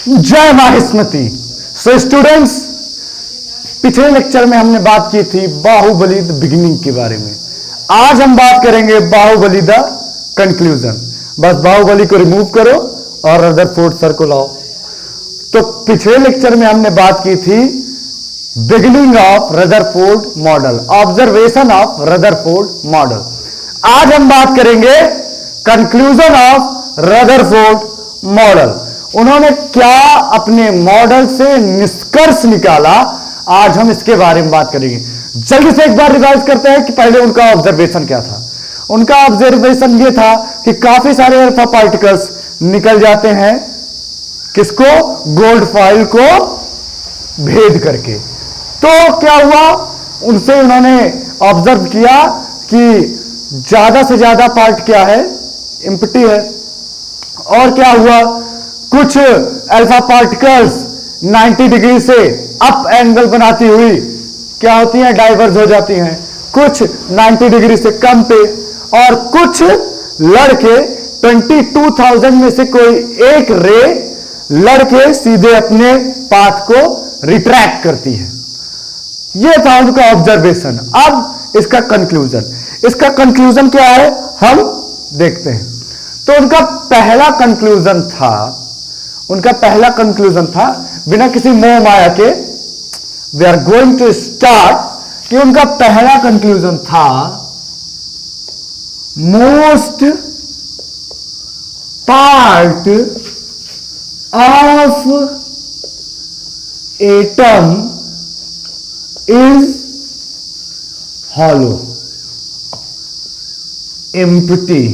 जय माहिस्मती। So students, पिछले lecture में हमने बात की थी बाहुबली द बिगिनिंग के बारे में। आज हम बात करेंगे बाहुबली द कंक्लूजन। बस बाहुबली को रिमूव करो और रदरफोर्ड सर को लाओ। तो पिछले लेक्चर में हमने बात की थी beginning of Rutherford model, observation of Rutherford model. आज हम बात करेंगे कंक्लूजन ऑफ रदरफोर्ड मॉडल। उन्होंने क्या अपने मॉडल से निष्कर्ष निकाला, आज हम इसके बारे में बात करेंगे। जल्दी से एक बार रिवाइज करते हैं कि पहले उनका ऑब्जर्वेशन क्या था। उनका ऑब्जर्वेशन ये था कि काफी सारे अल्फा पार्टिकल्स निकल जाते हैं, किसको? गोल्ड फॉइल को भेद करके। तो क्या हुआ, उनसे उन्होंने ऑब्जर्व किया कि ज्यादा से ज्यादा पार्ट क्या है? एम्प्टी है। और क्या हुआ, कुछ अल्फा पार्टिकल्स 90 डिग्री से अप एंगल बनाती हुई क्या होती हैं? डाइवर्ज हो जाती हैं। कुछ 90 डिग्री से कम पे, और कुछ लड़के 22,000 में से कोई एक रे लड़के सीधे अपने पाथ को रिट्रैक्ट करती है। यह था उनका ऑब्जर्वेशन। अब इसका कंक्लूजन, इसका कंक्लूजन क्या है हम देखते हैं। तो उनका पहला कंक्लूजन था बिना किसी मोह माया के, we are going to start, कि उनका पहला कंक्लूजन था most part of atom is hollow, empty.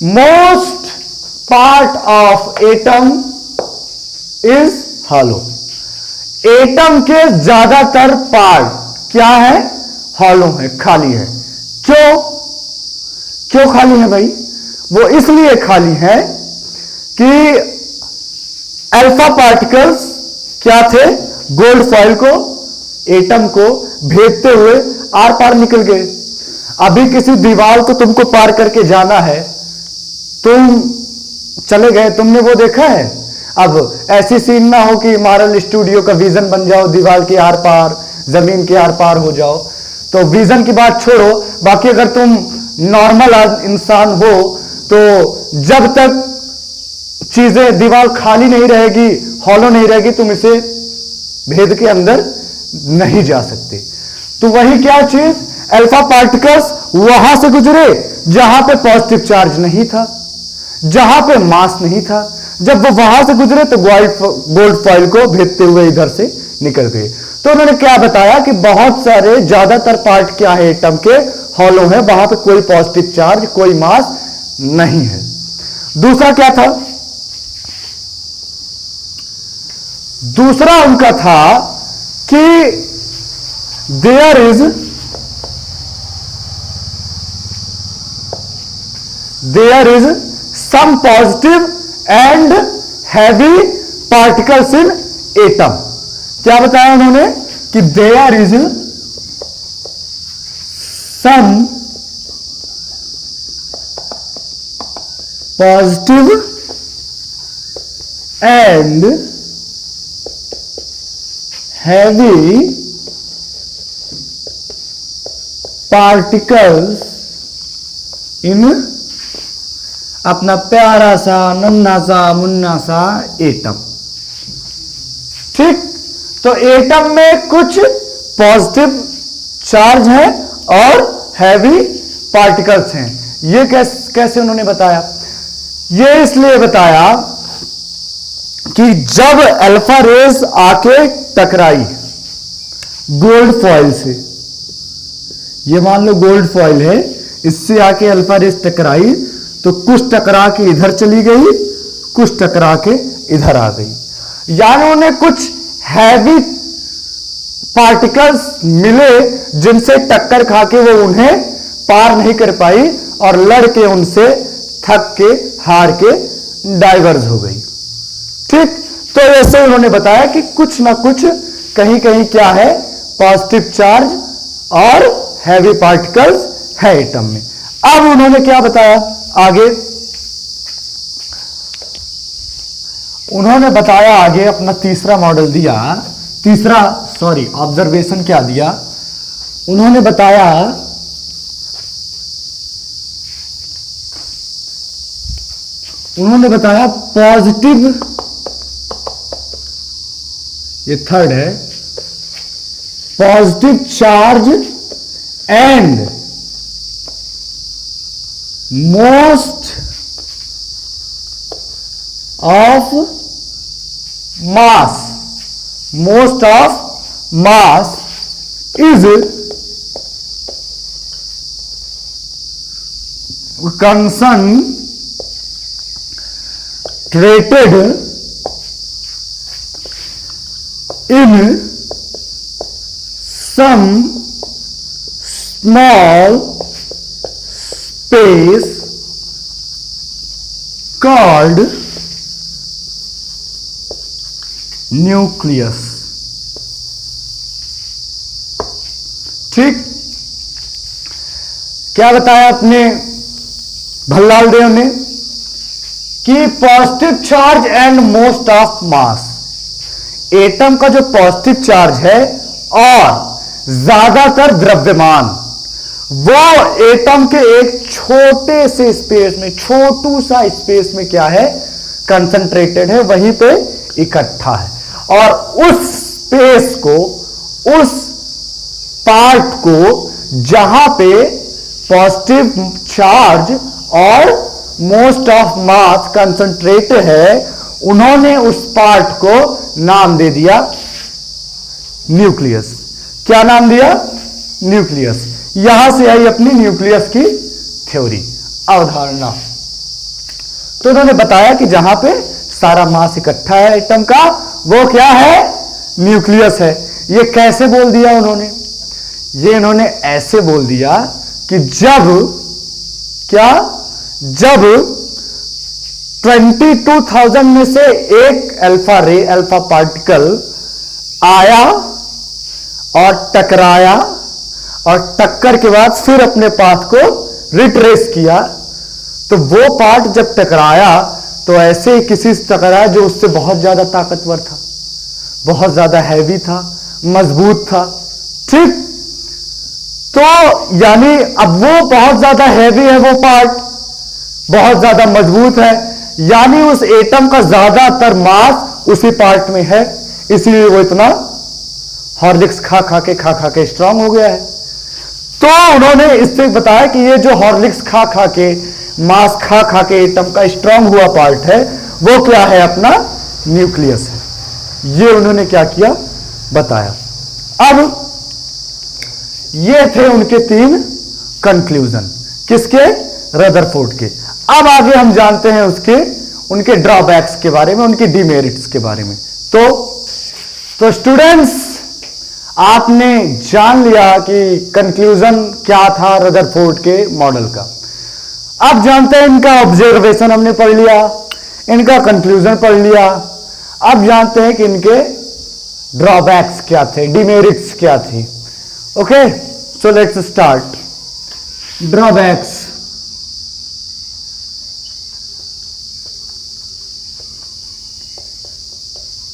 Most part of atom is hollow. Atom के ज्यादातर पार्ट क्या है? हॉलो है, खाली है। क्यों खाली है भाई? वो इसलिए खाली है कि अल्फा पार्टिकल्स क्या थे? गोल्ड फॉइल को, एटम को भेदते हुए आर पार निकल गए। अभी किसी दीवार को तुमको पार करके जाना है, तुम चले गए, तुमने वो देखा है? अब ऐसी सीन ना हो कि मार्वल स्टूडियो का विजन बन जाओ, दीवार के आर पार, जमीन के आर पार हो जाओ। तो विजन की बात छोड़ो, बाकी अगर तुम नॉर्मल इंसान हो तो जब तक चीजें, दीवार खाली नहीं रहेगी, हॉलो नहीं रहेगी, तुम इसे भेद के अंदर नहीं जा सकते। तो वही क्या चीज, अल्फा पार्टिकल्स वहां से गुजरे जहां पे पॉजिटिव चार्ज नहीं था, जहां पे मास नहीं था। जब वो वहां से गुजरे तो गोल्ड फॉइल को भेदते हुए इधर से निकल गए। तो उन्होंने क्या बताया कि बहुत सारे, ज्यादातर पार्ट क्या है एटम के? हॉलो है, वहां पे कोई पॉजिटिव चार्ज, कोई मास नहीं है। दूसरा क्या था? दूसरा उनका था कि there is some positive and heavy particles in atom। क्या बताया उन्होंने कि there is some positive and heavy particles in अपना प्यारा सा नन्ना सा मुन्ना सा एटम। ठीक, तो एटम में कुछ पॉजिटिव चार्ज है और हैवी पार्टिकल्स हैं। ये कैसे उन्होंने बताया? ये इसलिए बताया कि जब अल्फा रेज आके टकराई गोल्ड फॉइल से, ये मान लो गोल्ड फॉइल है, इससे आके अल्फा रेज टकराई, तो कुछ टकरा के इधर चली गई, कुछ टकरा के इधर आ गई। यानी उन्हें कुछ हैवी पार्टिकल्स मिले जिनसे टक्कर खा के वो उन्हें पार नहीं कर पाई और लड़के उनसे थक के, हार के डाइवर्ज हो गई। ठीक, तो ऐसे उन्होंने बताया कि कुछ ना कुछ कहीं कहीं क्या है? पॉजिटिव चार्ज और हैवी पार्टिकल्स है एटम में। अब उन्होंने क्या बताया आगे, उन्होंने बताया आगे अपना तीसरा मॉडल दिया, ऑब्जर्वेशन क्या दिया उन्होंने बताया, पॉजिटिव, ये थर्ड है, positive charge and most of mass is concentrated in some small space called nucleus. ठीक, क्या बताया अपने भल्लाल देव ने कि positive charge and most of mass, atom का जो पॉजिटिव चार्ज है और ज्यादातर द्रव्यमान वो एटम के एक छोटे से स्पेस में, छोटू सा स्पेस में क्या है, कंसंट्रेटेड है, वहीं पे इकट्ठा है। और उस स्पेस को, उस पार्ट को जहां पे पॉजिटिव चार्ज और मोस्ट ऑफ मास कंसंट्रेट है, उन्होंने उस पार्ट को नाम दे दिया न्यूक्लियस। क्या नाम दिया? न्यूक्लियस। यहां से आई अपनी न्यूक्लियस की थ्योरी, अवधारणा। तो उन्होंने बताया कि जहां पे सारा मास इकट्ठा है एटम का, वो क्या है? न्यूक्लियस है। ये कैसे बोल दिया उन्होंने? ये इन्होंने ऐसे बोल दिया कि जब 22,000 में से एक अल्फा पार्टिकल आया और टकराया, और टक्कर के बाद फिर अपने पाथ को रिट्रेस किया, तो वो पार्ट जब टकराया तो ऐसे ही किसी से टकराया जो उससे बहुत ज्यादा ताकतवर था, बहुत ज्यादा हैवी था, मजबूत था। ठीक, तो यानी अब वो बहुत ज्यादा हैवी है, वो पार्ट बहुत ज्यादा मजबूत है, यानी उस एटम का ज्यादातर मास उसी पार्ट में है, इसलिए वो इतना हॉर्लिक्स खा खा के स्ट्रांग हो गया है। तो उन्होंने इससे बताया कि ये जो हॉर्लिक्स खा खा के, मास खा खा के एटम का स्ट्रांग हुआ पार्ट है, वो क्या है? अपना न्यूक्लियस है। ये उन्होंने क्या किया? बताया। अब ये थे उनके 3 कंक्लूजन, किसके? रदरफोर्ड के। अब आगे हम जानते हैं उनके ड्रॉबैक्स के बारे में, उनके डिमेरिट्स के बारे में। तो स्टूडेंट्स, आपने जान लिया कि कंक्लूजन क्या था रदरफोर्ड के मॉडल का। अब जानते हैं इनका ऑब्जर्वेशन हमने पढ़ लिया, इनका कंक्लूजन पढ़ लिया। अब जानते हैं कि इनके ड्रॉबैक्स क्या थे, डिमेरिट्स क्या थी। Okay, so let's start. Drawbacks.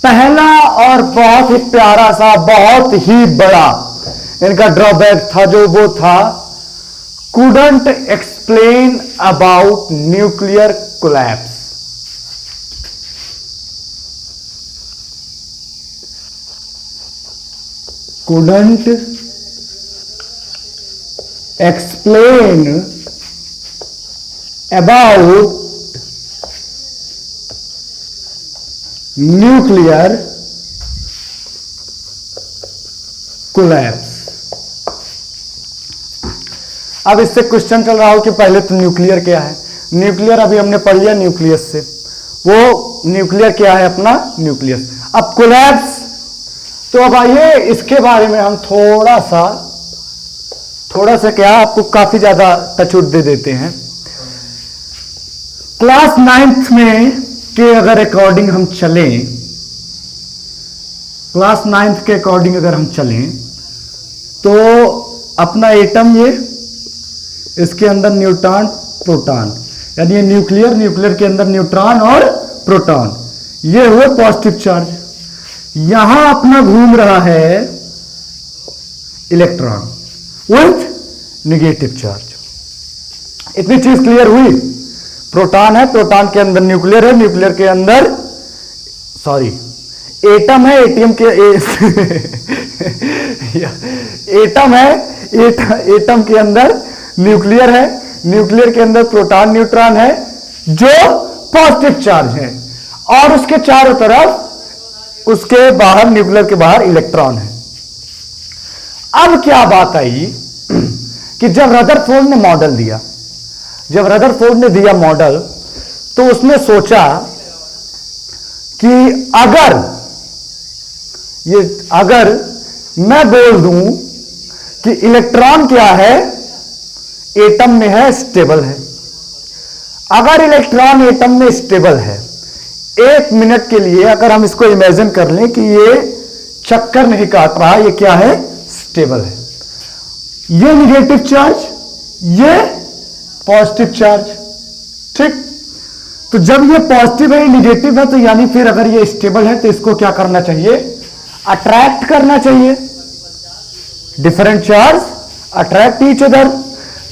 पहला और बहुत ही प्यारा सा, बहुत ही बड़ा इनका ड्रॉबैक था, वो था couldn't explain about nuclear collapse. Couldn't explain about nuclear collapse. अब इससे क्वेश्चन चल रहा हो कि पहले तो न्यूक्लियर क्या है। न्यूक्लियर अभी हमने पढ़ लिया न्यूक्लियस से, वो न्यूक्लियर क्या है? अपना न्यूक्लियस। अब कोलैप्स, तो अब आइए इसके बारे में हम थोड़ा सा क्या, आपको काफी ज्यादा टचउट दे देते हैं। क्लास 9th में के अगर अकॉर्डिंग हम चलें, क्लास 9th के अकॉर्डिंग अगर हम चलें, तो अपना एटम ये इसके अंदर न्यूट्रॉन प्रोटॉन, यानी ये न्यूक्लियर, न्यूक्लियर के अंदर न्यूट्रॉन और प्रोटॉन, ये हुए पॉजिटिव चार्ज। यहां अपना घूम रहा है इलेक्ट्रॉन विथ नेगेटिव चार्ज। इतनी चीज क्लियर हुई। प्रोटॉन है, प्रोटॉन के अंदर न्यूक्लियर है, न्यूक्लियर के अंदर एटम है, एटीएम के एटम है, एटम के अंदर न्यूक्लियर है, न्यूक्लियर के अंदर प्रोटॉन न्यूट्रॉन है जो पॉजिटिव चार्ज है, और उसके चारों तरफ, उसके बाहर, न्यूक्लियर के बाहर इलेक्ट्रॉन है। अब क्या बात आई कि जब रदरफोर्ड ने मॉडल दिया, जब रदरफोर्ड ने दिया मॉडल, तो उसने सोचा कि अगर मैं बोल दूं कि इलेक्ट्रॉन क्या है, एटम में है, स्टेबल है। अगर इलेक्ट्रॉन एटम में स्टेबल है, 1 मिनट के लिए अगर हम इसको इमेजिन कर लें कि ये चक्कर नहीं काट रहा, ये क्या है, स्टेबल है। ये निगेटिव चार्ज, ये पॉजिटिव चार्ज, ठीक। तो जब ये पॉजिटिव है, निगेटिव है, तो यानी फिर अगर ये स्टेबल है तो इसको क्या करना चाहिए, अट्रैक्ट करना चाहिए। Different charge attract each other,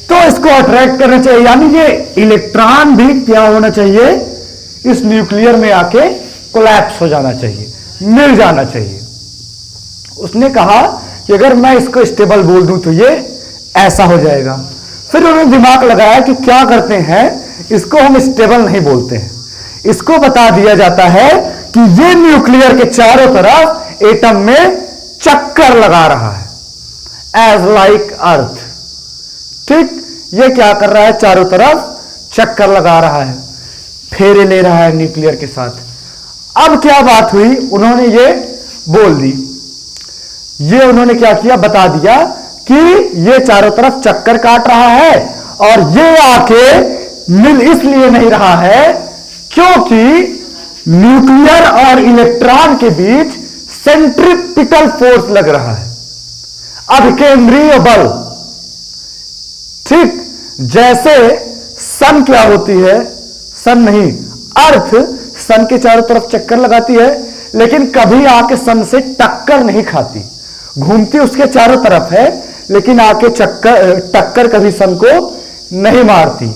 तो इसको अट्रैक्ट करना चाहिए, यानी ये इलेक्ट्रॉन भी क्या होना चाहिए, इस न्यूक्लियर में आके कोलैप्स हो जाना चाहिए, मिल जाना चाहिए। उसने कहा कि अगर मैं इसको स्टेबल बोल दूं तो ये ऐसा हो जाएगा। फिर उन्होंने दिमाग लगाया कि क्या करते हैं, इसको हम स्टेबल नहीं बोलते हैं, इसको बता दिया जाता है कि ये न्यूक्लियर के चारों तरफ एटम में चक्कर लगा रहा है, एज लाइक अर्थ, ठीक। ये क्या कर रहा है, चारों तरफ चक्कर लगा रहा है, फेरे ले रहा है न्यूक्लियर के साथ। अब क्या बात हुई, उन्होंने ये बोल दी, ये उन्होंने क्या किया, बता दिया कि ये चारों तरफ चक्कर काट रहा है, और ये आके मिल इसलिए नहीं रहा है क्योंकि न्यूक्लियर और इलेक्ट्रॉन के बीच सेंट्रीपिटल फोर्स लग रहा है, अभिकेंद्रीय बल, ठीक। जैसे सन क्या होती है, सन नहीं, अर्थ सन के चारों तरफ चक्कर लगाती है, लेकिन कभी आके सन से टक्कर नहीं खाती, घूमती उसके चारों तरफ है, लेकिन आके टक्कर कभी सन को नहीं मारती।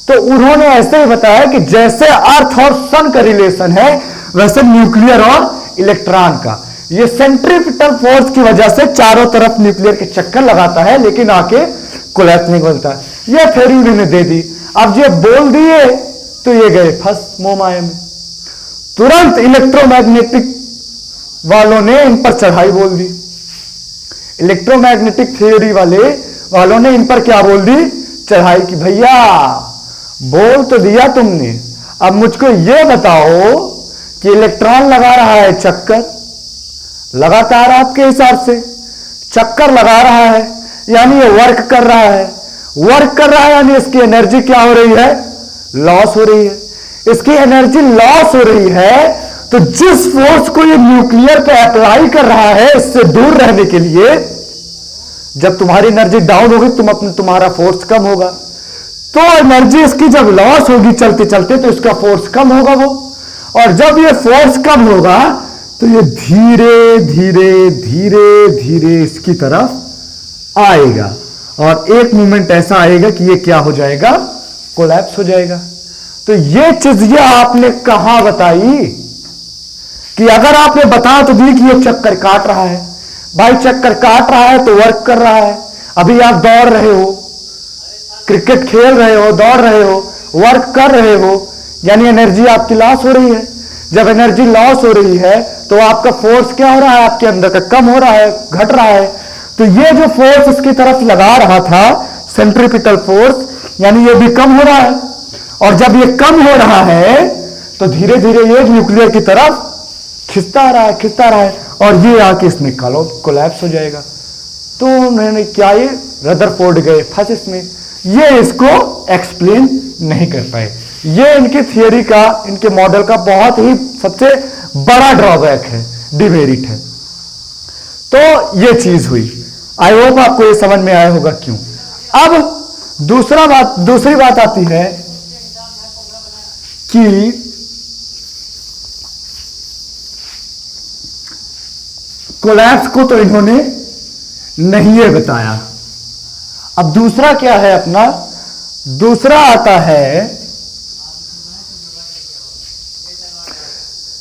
तो उन्होंने ऐसे ही बताया कि जैसे अर्थ और सन का रिलेशन है, वैसे न्यूक्लियर और इलेक्ट्रॉन का, ये सेंट्रीपिटल फोर्स की वजह से चारों तरफ न्यूक्लियर के चक्कर लगाता है, लेकिन आके कोलैप्स नहीं बनता। ये थ्योरी उन्होंने दे दी। अब ये बोल दिए तो ये गए फंस मोहमाया में। तुरंत इलेक्ट्रोमैग्नेटिक वालों ने इन पर चढ़ाई बोल दी, इलेक्ट्रोमैग्नेटिक थ्योरी वालों ने इन पर क्या बोल दी, चढ़ाई की। भैया बोल तो दिया तुमने, अब मुझको यह बताओ कि इलेक्ट्रॉन लगा रहा है चक्कर, लगातार आपके हिसाब से चक्कर लगा रहा है, यानी ये वर्क कर रहा है, वर्क कर रहा है, यानी इसकी एनर्जी क्या हो रही है, लॉस हो रही है। इसकी एनर्जी लॉस हो रही है, तो जिस फोर्स को ये न्यूक्लियर पे अप्लाई कर रहा है, इससे दूर रहने के लिए, जब तुम्हारी एनर्जी डाउन होगी, तुम्हारा फोर्स कम होगा, तो एनर्जी इसकी जब लॉस होगी चलते चलते, तो इसका फोर्स कम होगा वो, और जब ये फोर्स कम होगा तो ये धीरे धीरे धीरे धीरे इसकी तरफ आएगा, और एक मोमेंट ऐसा आएगा कि ये क्या हो जाएगा, कोलैप्स हो जाएगा। तो ये चीज ये आपने कहां बताई कि अगर आपने बता तो दी कि ये चक्कर काट रहा है, भाई चक्कर काट रहा है तो वर्क कर रहा है। अभी आप दौड़ रहे हो, क्रिकेट खेल रहे हो, दौड़ रहे हो, वर्क कर रहे हो, यानी एनर्जी आपकी लॉस हो रही है। जब एनर्जी लॉस हो रही है तो आपका फोर्स क्या हो रहा है, आपके अंदर का कम हो रहा है, घट रहा है। तो ये जो फोर्स इसकी तरफ लगा रहा था, सेंट्रीपिटल फोर्स, यानी ये भी कम हो रहा है, और जब ये कम हो रहा है तो धीरे धीरे ये न्यूक्लियर की तरफ खिंचता रहा है, खिंचता रहा है, और ये आके इसमें कोलैप्स हो जाएगा। तो उन्होंने क्या, ये रदरफोर्ड गए फंस इसमें, ये इसको एक्सप्लेन नहीं कर पाए। ये इनकी थियरी का, इनके मॉडल का बहुत ही सबसे बड़ा ड्रॉबैक है, डिमेरिट है। तो ये चीज हुई। आई होप आपको ये समझ में आया होगा क्यों। अब दूसरी बात आती है कि कोलैप्स को तो इन्होंने नहीं है बताया। अब दूसरा क्या है अपना, दूसरा आता है,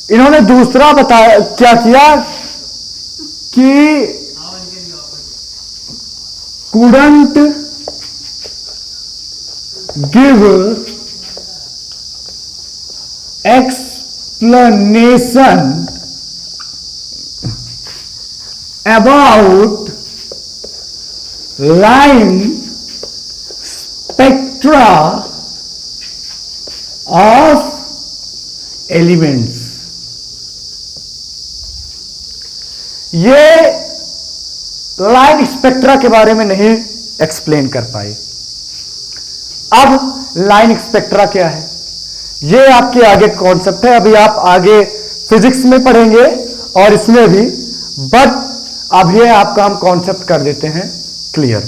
इन्होंने दूसरा बताया क्या किया कि couldn't give explanation about line spectra of elements। ये लाइन स्पेक्ट्रा के बारे में नहीं एक्सप्लेन कर पाए। अब लाइन स्पेक्ट्रा क्या है, ये आपके आगे कॉन्सेप्ट है, अभी आप आगे फिजिक्स में पढ़ेंगे और इसमें भी, बट अब ये आपका हम कॉन्सेप्ट कर देते हैं क्लियर।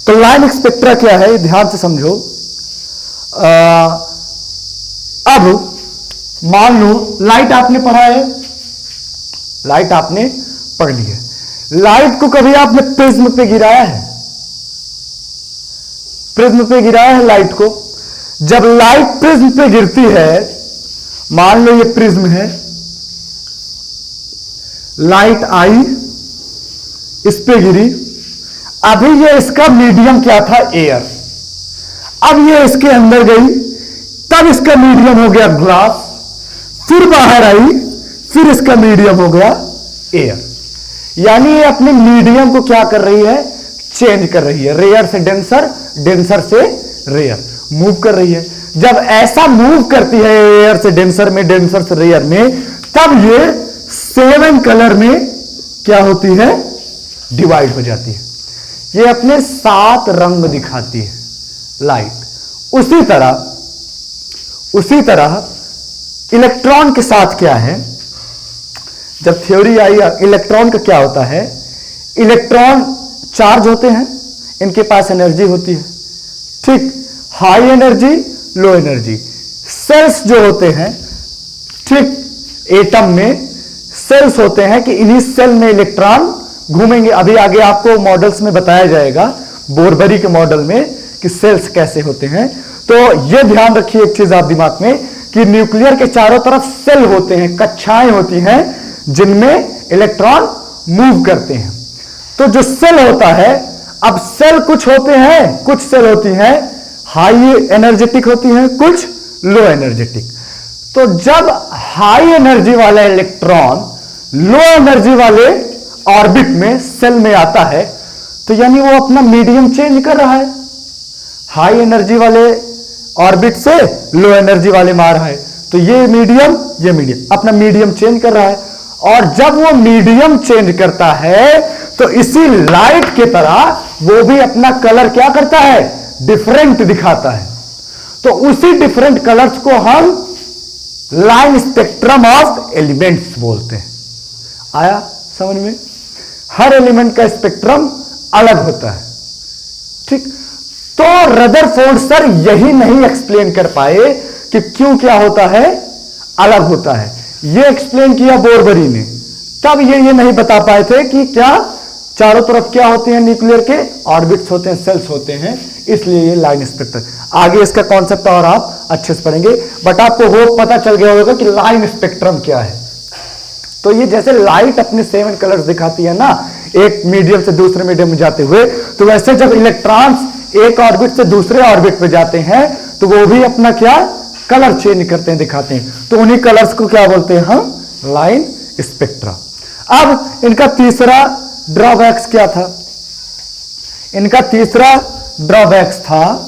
तो लाइन स्पेक्ट्रा क्या है, ध्यान से समझो। अब मान लो लाइट आपने पढ़ा है, लाइट आपने पढ़ ली है। लाइट को कभी आपने प्रिज्म पे गिराया है? प्रिज्म पे गिराया है लाइट को? जब लाइट प्रिज्म पे गिरती है, मान लो ये प्रिज्म है, लाइट आई, इस पे गिरी, अभी ये इसका मीडियम क्या था? एयर। अब ये इसके अंदर गई, तब इसका मीडियम हो गया ग्लास, फिर बाहर आई, फिर इसका मीडियम हो गया एयर। यानी ये अपने मीडियम को क्या कर रही है? चेंज कर रही है, रेयर से डेंसर, डेंसर से रेयर मूव कर रही है। जब ऐसा मूव करती है एयर से डेंसर में, डेंसर से रेयर में, तब ये 7 कलर में क्या होती है? डिवाइड हो जाती है। ये अपने 7 रंग दिखाती है लाइट। उसी तरह इलेक्ट्रॉन के साथ क्या है, जब थ्योरी आई इलेक्ट्रॉन का क्या होता है, इलेक्ट्रॉन चार्ज होते हैं, इनके पास एनर्जी होती है, ठीक, high energy, low energy. Shells जो होते हैं, ठीक, एटम में सेल्स होते हैं कि इन्हीं सेल में इलेक्ट्रॉन घूमेंगे। अभी आगे आपको मॉडल्स में बताया जाएगा, बोरबरी के मॉडल में, कि सेल्स कैसे होते हैं। तो यह ध्यान रखिए एक चीज आप दिमाग में, कि न्यूक्लियर के चारों तरफ सेल होते हैं, कक्षाएं होती हैं जिनमें इलेक्ट्रॉन मूव करते हैं। तो जो सेल होता है, अब सेल कुछ होते हैं, कुछ सेल होती हैं हाई एनर्जेटिक होती हैं, कुछ लो एनर्जेटिक। तो जब हाई एनर्जी वाला इलेक्ट्रॉन लो एनर्जी वाले ऑर्बिट में सेल में आता है, तो यानी वो अपना मीडियम चेंज कर रहा है, हाई एनर्जी वाले ऑर्बिट से लो एनर्जी वाले में आ रहा है। तो ये मीडियम अपना मीडियम चेंज कर रहा है। और जब वो मीडियम चेंज करता है, तो इसी लाइट के तरह वो भी अपना कलर क्या करता है? डिफरेंट दिखाता है। तो उसी डिफरेंट कलर्स को हम लाइन स्पेक्ट्रम ऑफ एलिमेंट्स बोलते हैं। आया समझ में? हर एलिमेंट का स्पेक्ट्रम अलग होता है, ठीक। तो रदरफोर्ड सर यही नहीं एक्सप्लेन कर पाए कि क्यों क्या होता है, अलग होता है। ये एक्सप्लेन किया बोरबरी ने, तब ये नहीं बता पाए थे कि क्या चारों तरफ क्या होते हैं, न्यूक्लियर के ऑर्बिट्स होते हैं, सेल्स होते हैं, इसलिए ये लाइन स्पेक्ट्रम। आगे इसका कॉन्सेप्ट और आप अच्छे से पढ़ेंगे, बट आपको वो पता चल गया होगा कि लाइन स्पेक्ट्रम क्या है। तो ये जैसे लाइट अपने 7 कलर्स दिखाती है ना, एक मीडियम से दूसरे मीडियम में जाते हुए, तो वैसे जब इलेक्ट्रॉन्स एक ऑर्बिट से दूसरे ऑर्बिट पे जाते हैं, तो वो भी अपना क्या कलर चेंज करते हैं, दिखाते हैं। तो उन्हीं कलर्स को क्या बोलते हैं हम? Line spectra. अब इनका तीसरा ड्रॉबैक्स क्या था? इनका तीसरा ड्रॉबैक्स था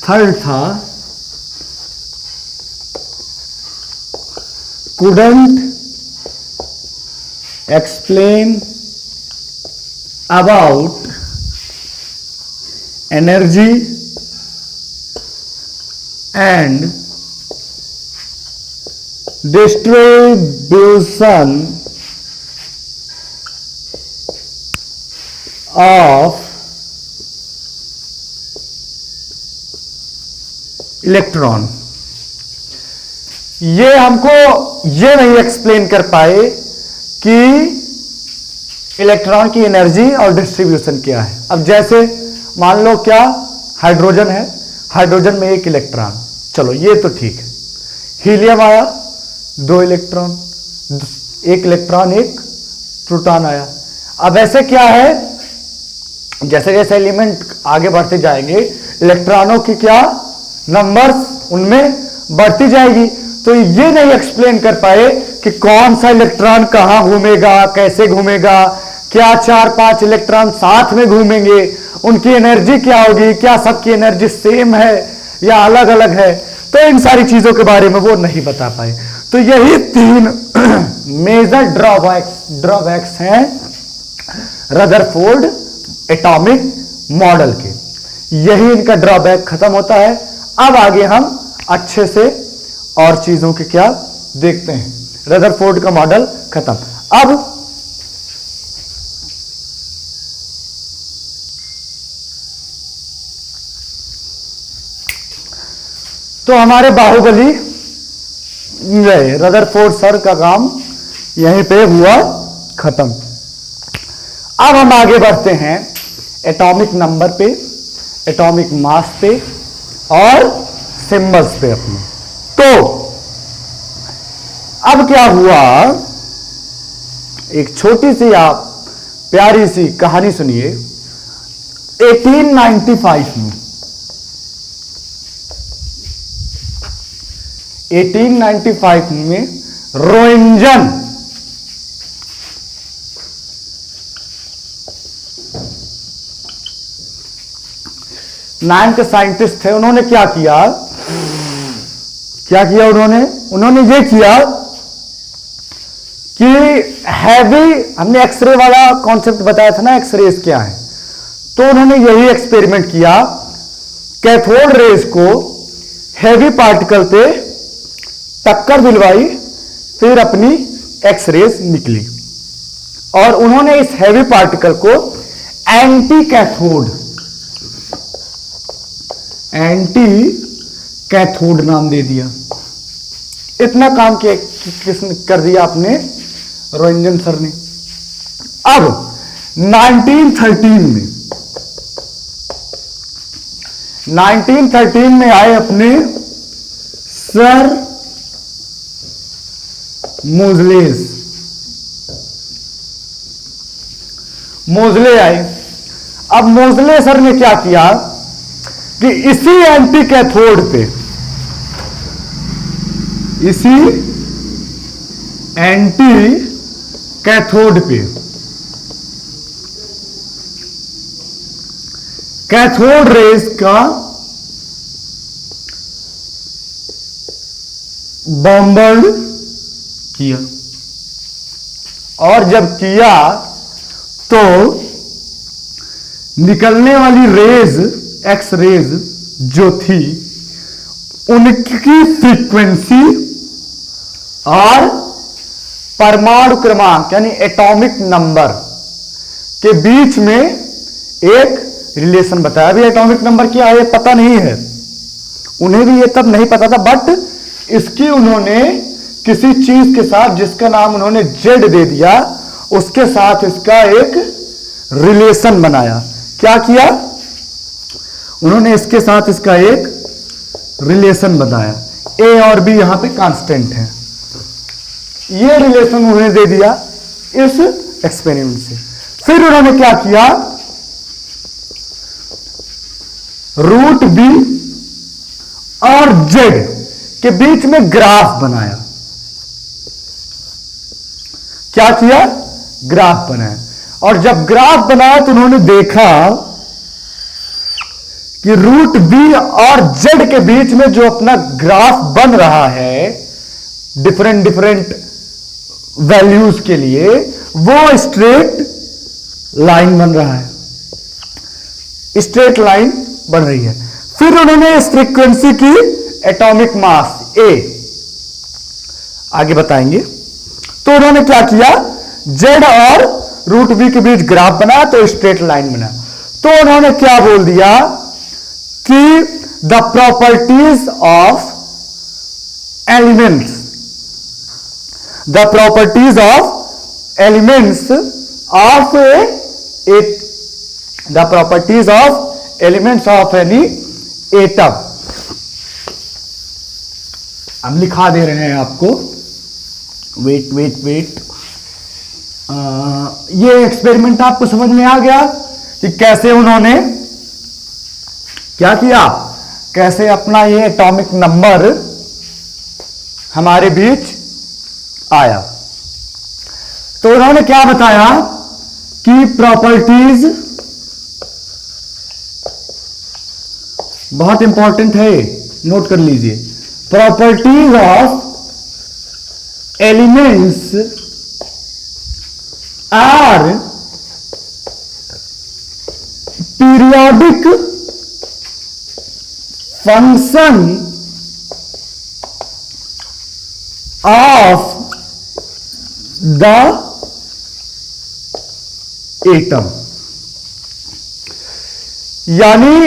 थर्ड था couldn't explain about energy and distribution of electron. ये हमको ये नहीं एक्सप्लेन कर पाए कि इलेक्ट्रॉन की एनर्जी और डिस्ट्रीब्यूशन क्या है। अब जैसे मान लो क्या हाइड्रोजन है, हाइड्रोजन में एक इलेक्ट्रॉन, चलो ये तो ठीक है। हीलियम आया, 2 इलेक्ट्रॉन, एक इलेक्ट्रॉन एक प्रोटॉन आया। अब ऐसे क्या है, जैसे जैसे एलिमेंट आगे बढ़ते जाएंगे इलेक्ट्रॉनों की क्या नंबर्स उनमें बढ़ती जाएगी। तो ये नहीं एक्सप्लेन कर पाए कि कौन सा इलेक्ट्रॉन कहां घूमेगा, कैसे घूमेगा, क्या 4-5 इलेक्ट्रॉन साथ में घूमेंगे, उनकी एनर्जी क्या होगी, क्या सबकी एनर्जी सेम है या अलग अलग है। तो इन सारी चीजों के बारे में वो नहीं बता पाए। तो यही 3 मेजर ड्रॉबैक्स हैं रदरफोर्ड एटॉमिक मॉडल के। यही इनका ड्रॉबैक खत्म होता है। अब आगे हम अच्छे से और चीजों के क्या देखते हैं। रदरफोर्ड का मॉडल खत्म। अब तो हमारे बाहुबली रदरफोर्ड सर का काम यहीं पे हुआ खत्म। अब हम आगे बढ़ते हैं एटॉमिक नंबर पे, एटॉमिक मास पे और सिंबल्स पे अपने। तो अब क्या हुआ, एक छोटी सी आप प्यारी सी कहानी सुनिए। 1895 में रोएंजन नाम के साइंटिस्ट थे। उन्होंने क्या किया उन्होंने ये किया कि हैवी, हमने एक्सरे वाला कॉन्सेप्ट बताया था ना, एक्सरेज क्या है। तो उन्होंने यही एक्सपेरिमेंट किया, कैथोड रेज को हैवी पार्टिकल पे टक्कर दिलवाई, फिर अपनी एक्सरेज निकली। और उन्होंने इस हैवी पार्टिकल को एंटी कैथोड नाम दे दिया। इतना काम किसने कर दिया, अपने रोएंजन सर ने। अब 1913 में आए अपने सर मोजले आए। अब मोजले सर ने क्या किया कि इसी एंटी कैथोड पे, इसी एंटी कैथोड पे कैथोड रेस का बॉम्बर्ड किया। और जब किया तो निकलने वाली रेज, एक्स रेज जो थी, उनकी फ्रीक्वेंसी और परमाणु क्रमांक यानी एटॉमिक नंबर के बीच में एक रिलेशन बताया। अभी एटॉमिक नंबर क्या है पता नहीं है, उन्हें भी ये तब नहीं पता था, बट इसकी उन्होंने किसी चीज के साथ जिसका नाम उन्होंने जेड दे दिया, उसके साथ इसका एक रिलेशन बनाया। क्या किया उन्होंने, इसके साथ इसका एक रिलेशन बताया। ए और बी यहां पे कांस्टेंट है, ये रिलेशन उन्होंने दे दिया इस एक्सपेरिमेंट से। फिर उन्होंने क्या किया, रूट बी और जेड के बीच में ग्राफ बनाया। क्या किया, ग्राफ बनाया। और जब ग्राफ बनाया तो उन्होंने देखा कि रूट बी और जेड के बीच में जो अपना ग्राफ बन रहा है डिफरेंट वैल्यूज के लिए, वो स्ट्रेट लाइन बन रहा है, स्ट्रेट लाइन बन रही है। फिर उन्होंने इस फ्रीक्वेंसी की एटॉमिक मास ए आगे बताएंगे। तो उन्होंने क्या किया, जेड और रूट वी के बीच ग्राफ बना तो स्ट्रेट लाइन बना। तो उन्होंने क्या बोल दिया कि the properties of elements, the properties of elements of A, the properties of elements of any atom. हम लिखा दे रहे हैं आपको, वेट वेट वेट, ये एक्सपेरिमेंट आपको समझ में आ गया कि कैसे उन्होंने क्या किया, कैसे अपना ये एटॉमिक नंबर हमारे बीच आया। तो उन्होंने क्या बताया कि प्रॉपर्टीज, बहुत इंपॉर्टेंट है, नोट कर लीजिए, properties of elements are periodic function of the atom. यानी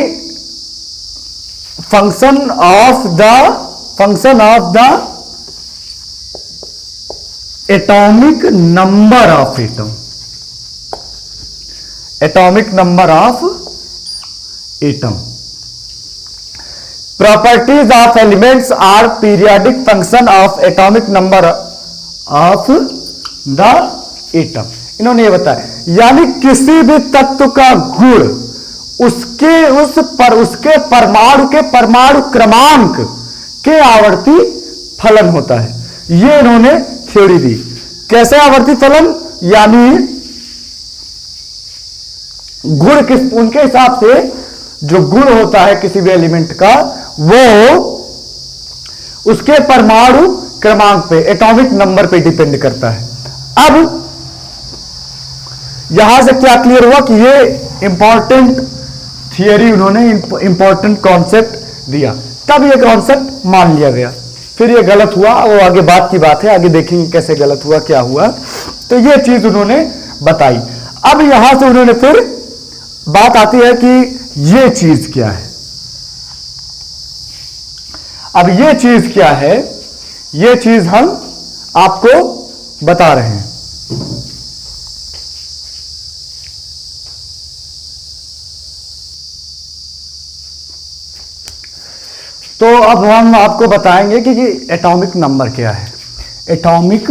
function of the atomic number of atom, atomic number of atom. Properties of elements are periodic function of atomic number of the atom. इन्होंने ये बताया, यानी किसी भी तत्व का गुण उसके परमाणु के परमाणु क्रमांक के आवर्ती फलन होता है। ये इन्होंने थ्योरी दी। कैसे आवर्ती फलन, यानी गुण किस, उनके हिसाब से जो गुण होता है किसी भी एलिमेंट का, वो उसके परमाणु क्रमांक पे, एटॉमिक नंबर पे डिपेंड करता है। अब यहां से क्या क्लियर हुआ कि ये इंपॉर्टेंट थियरी, उन्होंने इंपॉर्टेंट कॉन्सेप्ट दिया, तब ये कॉन्सेप्ट मान लिया गया। फिर ये गलत हुआ, वो आगे बात की बात है, आगे देखेंगे कैसे गलत हुआ, क्या हुआ। तो ये चीज उन्होंने बताई। अब यहां से उन्होंने फिर बात आती है कि ये चीज क्या है। अब ये चीज क्या है, ये चीज हम आपको बता रहे हैं। तो अब हम आपको बताएंगे कि एटॉमिक नंबर क्या है। Atomic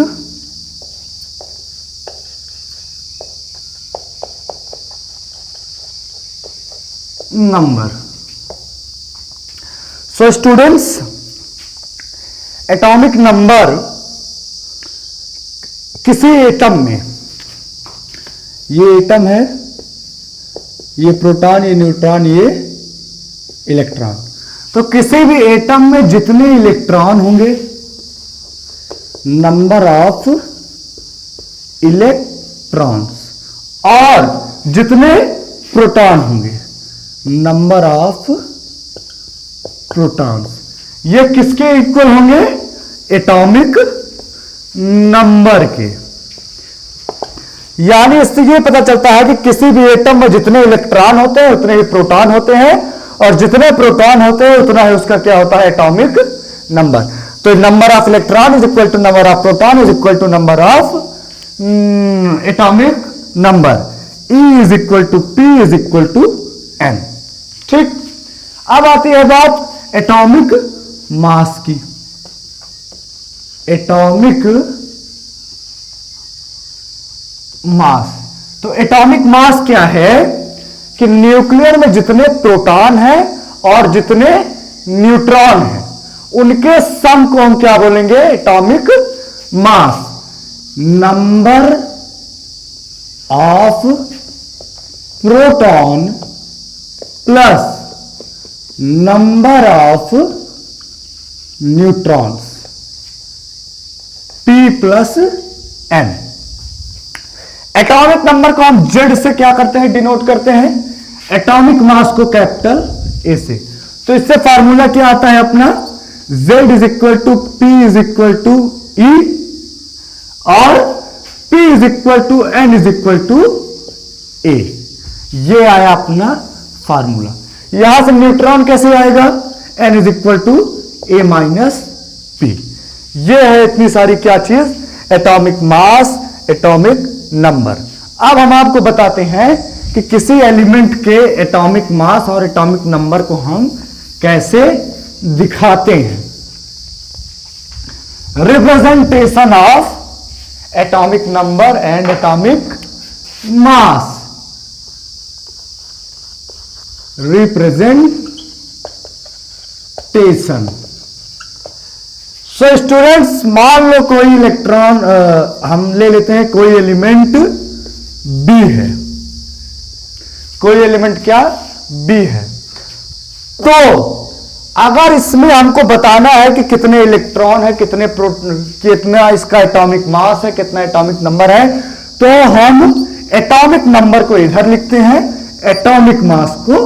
number. So students, atomic number किसी एटम में, ये एटम है, ये प्रोटॉन, ये न्यूट्रॉन, ये इलेक्ट्रॉन। तो किसी भी एटम में जितने इलेक्ट्रॉन होंगे, नंबर ऑफ इलेक्ट्रॉन्स, और जितने प्रोटॉन होंगे, नंबर ऑफ प्रोटॉन्स, ये किसके इक्वल होंगे, एटॉमिक नंबर के। यानी इससे ये पता चलता है कि किसी भी एटम में जितने इलेक्ट्रॉन होते हैं उतने ही प्रोटॉन होते हैं, और जितने प्रोटॉन होते हैं उतना ही उसका क्या होता है, एटॉमिक नंबर। तो number of electron is equal to number of proton is equal to number of atomic number. E is equal to P is equal to N। ठीक, अब आती है बात एटॉमिक मास की। एटॉमिक मास, तो atomic mass क्या है कि न्यूक्लियर में जितने प्रोटॉन हैं और जितने न्यूट्रॉन हैं, उनके सम को हम क्या बोलेंगे, atomic mass. Number of proton plus number of neutrons, P plus N। Atomic number को हम Z से क्या करते हैं, डिनोट करते हैं, एटॉमिक मास को कैपिटल A से। तो इससे फार्मूला क्या आता है अपना, Z is equal to P is equal to E, और P P is equal to N is equal to A। ये आया अपना फार्मूला। यहां से न्यूट्रॉन कैसे आएगा? N is equal to A minus P। ये है इतनी सारी क्या चीज? Atomic mass, atomic number. अब हम आपको बताते हैं कि किसी एलिमेंट के एटॉमिक मास और एटॉमिक नंबर को हम कैसे दिखाते हैं। Representation of atomic number and atomic mass. Representation. So students, मान लो कोई इलेक्ट्रॉन, हम ले लेते हैं कोई एलिमेंट B है। कोई एलिमेंट क्या? B है। तो अगर इसमें हमको बताना है कि कितने इलेक्ट्रॉन है, कितना इसका एटॉमिक मास है, कितना एटॉमिक नंबर है, तो हम एटॉमिक नंबर को इधर लिखते हैं, एटॉमिक मास को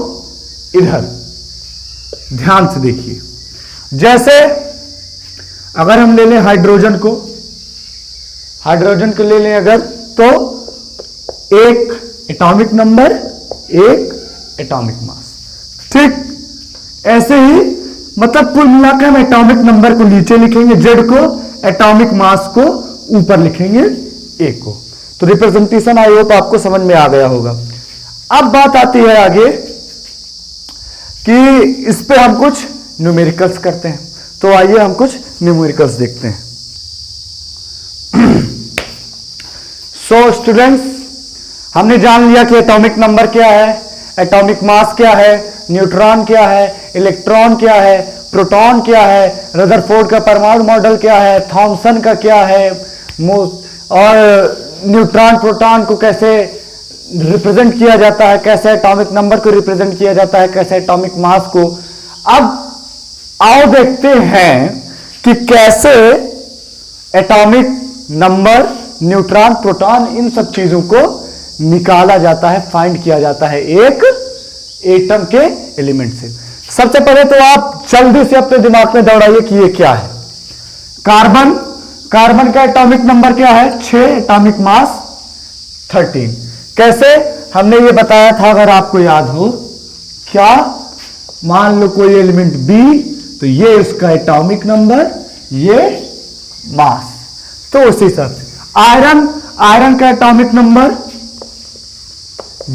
इधर। ध्यान से देखिए, जैसे अगर हम ले लें हाइड्रोजन को ले लें अगर, तो एक एटॉमिक नंबर, एक एटॉमिक मास। ठीक ऐसे ही मतलब कुल मिलाकर हम एटॉमिक नंबर को नीचे लिखेंगे जेड को, एटॉमिक मास को ऊपर लिखेंगे ए को। तो रिप्रेजेंटेशन आई होप आपको समझ में आ गया होगा। अब बात आती है आगे कि इस पे हम कुछ न्यूमेरिकल्स करते हैं। तो आइए हम कुछ न्यूमेरिकल्स देखते हैं। सो स्टूडेंट्स, हमने जान लिया कि एटॉमिक नंबर क्या है, एटॉमिक मास क्या है, न्यूट्रॉन क्या है, इलेक्ट्रॉन क्या है, प्रोटॉन क्या है, रदरफोर्ड का परमाणु मॉडल क्या है, थॉमसन का क्या है, और न्यूट्रॉन प्रोटॉन को कैसे रिप्रेजेंट किया जाता है, कैसे एटॉमिक नंबर को रिप्रेजेंट किया जाता है, कैसे एटॉमिक मास को। अब आओ देखते हैं कि कैसे एटॉमिक नंबर, न्यूट्रॉन, प्रोटॉन, इन सब चीजों को निकाला जाता है, फाइंड किया जाता है एक एटम के एलिमेंट से। सबसे पहले तो आप जल्दी से अपने दिमाग में दौड़ाइए कि ये क्या है। कार्बन, कार्बन का एटॉमिक नंबर क्या है? 6, एटॉमिक मास 13। कैसे? हमने ये बताया था, अगर आपको याद हो। क्या? मान लो कोई एलिमेंट B, तो ये उसका एटॉमिक नंबर, ये मास। तो उसी हिसाब से आयरन, आयरन का atomic number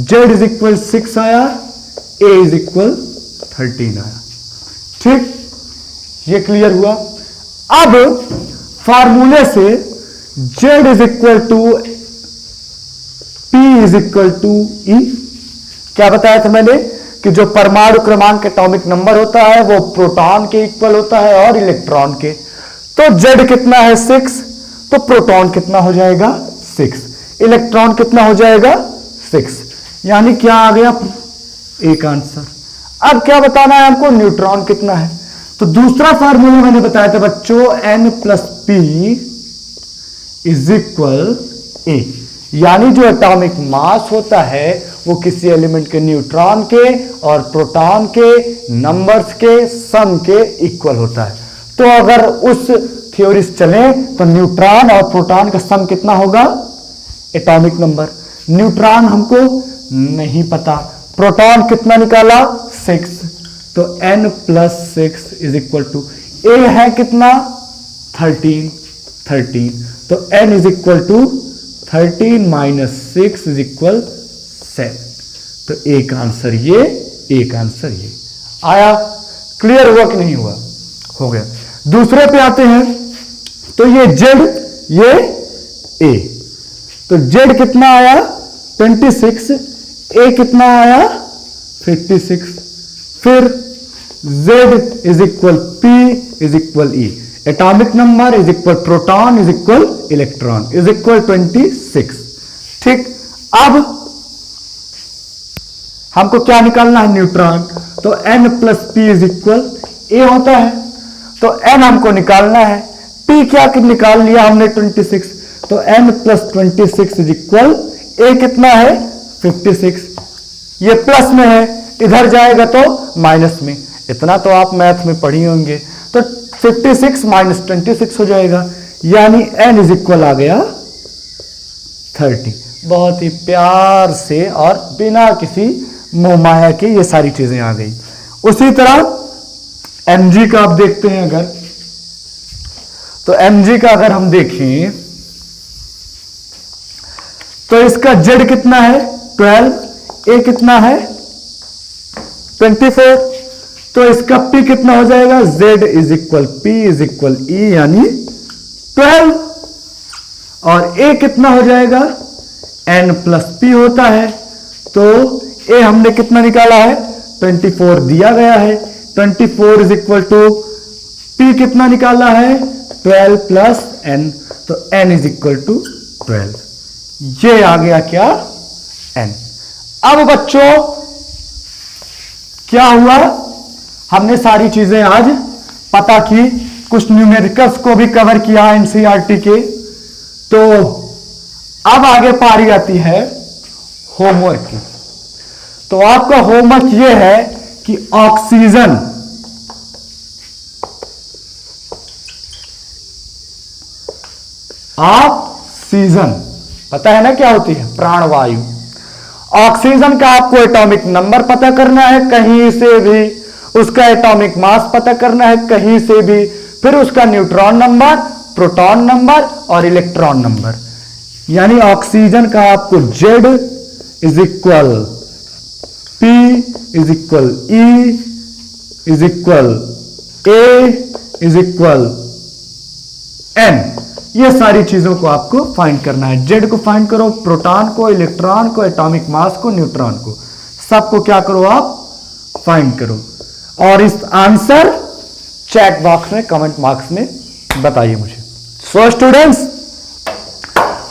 Z is equal 6 आया, A इज इक्वल 13 आया। ठीक, ये क्लियर हुआ। अब फार्मूले से Z is equal to P is equal to E। क्या बताया था मैंने कि जो परमाणु क्रमांक एटॉमिक नंबर होता है वो प्रोटॉन के इक्वल होता है और इलेक्ट्रॉन के। तो Z कितना है? 6। तो प्रोटॉन कितना हो जाएगा? 6। इलेक्ट्रॉन कितना हो जाएगा? 6। यानी क्या आ गया? एक आंसर। अब क्या बताना है हमको? न्यूट्रॉन कितना है। तो दूसरा फार्मूला मैंने बताया था बच्चों, N plus P is equal A। यानी जो एटॉमिक मास होता है वो किसी एलिमेंट के न्यूट्रॉन के और प्रोटॉन के नंबर्स के सम के इक्वल होता है। तो अगर उस थ्योरी से चले तो न्यूट्रॉन और प्रोटॉन का सम कितना होगा? Atomic number. न्यूट्रॉन हमको नहीं पता, प्रोटॉन कितना निकाला? 6। तो N plus 6 is equal to A है कितना? 13। तो N is equal to 13 minus 6 is equal 7। तो एक आंसर ये, एक आंसर ये आया। क्लियर हुआ कि नहीं हुआ? हो गया। दूसरे पे आते हैं, तो ये Z, ये A। तो Z कितना आया? 26। A कितना आया? 56। फिर Z is equal P is equal E। Atomic number is equal proton is equal electron is equal 26। ठीक, अब हमको क्या निकालना है? न्यूट्रॉन। तो N plus P is equal A होता है। तो N हमको निकालना है, P क्या निकाल लिया हमने? 26। तो N plus 26 is equal A कितना है? 56। ये प्लस में है, इधर जाएगा तो माइनस में। इतना तो आप मैथ में पढ़ी होंगे। तो 56 माइनस 26 हो जाएगा, यानी N इज इक्वल आ गया 30। बहुत ही प्यार से और बिना किसी मोहमाया के ये सारी चीजें आ गई। उसी तरह mg का आप देखते हैं अगर, तो mg का अगर हम देखें तो इसका z कितना है 12, a कितना है 24, तो इसका p कितना हो जाएगा z is equal p is equal e यानी 12, और a कितना हो जाएगा n प्लस p होता है, तो a हमने कितना निकाला है 24 दिया गया है, 24 इज इक्वल टू p कितना निकाला है 12 प्लस n, तो n इज इक्वल टू 12, ये आ गया क्या n। अब बच्चों क्या हुआ, हमने सारी चीजें आज पता की, कुछ न्यूमेरिकल्स को भी कवर किया एनसीईआरटी के। तो अब आगे पारी आती है होमवर्क की। तो आपका होमवर्क यह है कि ऑक्सीजन पता है ना क्या होती है, प्राणवायु। ऑक्सीजन का आपको एटॉमिक नंबर पता करना है कहीं से भी, उसका एटॉमिक मास पता करना है कहीं से भी, फिर उसका न्यूट्रॉन नंबर, प्रोटॉन नंबर और इलेक्ट्रॉन नंबर। यानी ऑक्सीजन का आपको Z is equal P is equal E is equal A is equal N, ये सारी चीजों को आपको फाइंड करना है। Z को फाइंड करो, प्रोटॉन को, इलेक्ट्रॉन को, एटॉमिक मास को, न्यूट्रॉन को, सबको क्या करो आप फाइंड करो, और इस आंसर चैट बॉक्स में कमेंट बॉक्स में बताइए मुझे। सो स्टूडेंट्स,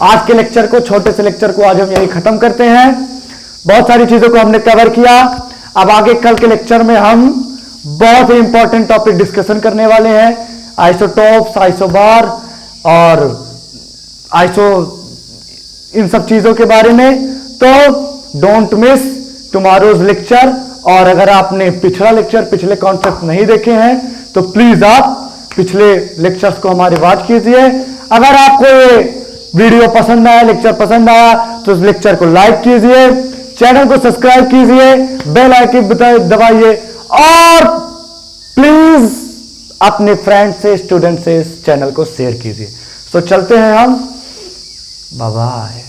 आज के लेक्चर को, छोटे से लेक्चर को आज हम यही खत्म करते हैं। बहुत सारी चीजों को हमने कवर किया। अब आगे कल के लेक्चर में हम बहुत ही इंपॉर्टेंट टॉपिक डिस्कशन करने वाले हैं, आइसोटोप्स, आइसोबार और आइसो, इन सब चीजों के बारे में। तो डोंट मिस टुमारोज लेक्चर। और अगर आपने पिछला लेक्चर, पिछले कॉन्सेप्ट नहीं देखे हैं तो प्लीज आप पिछले लेक्चर्स को हमारे वॉच कीजिए। अगर आपको ये वीडियो पसंद आया, लेक्चर पसंद आया, तो इस लेक्चर को लाइक कीजिए, चैनल को सब्सक्राइब कीजिए, बेल आइकन दबाइए, और प्लीज अपने फ्रेंड से, स्टूडेंट से इस चैनल को शेयर कीजिए। तो चलते हैं हम, बाय बाय।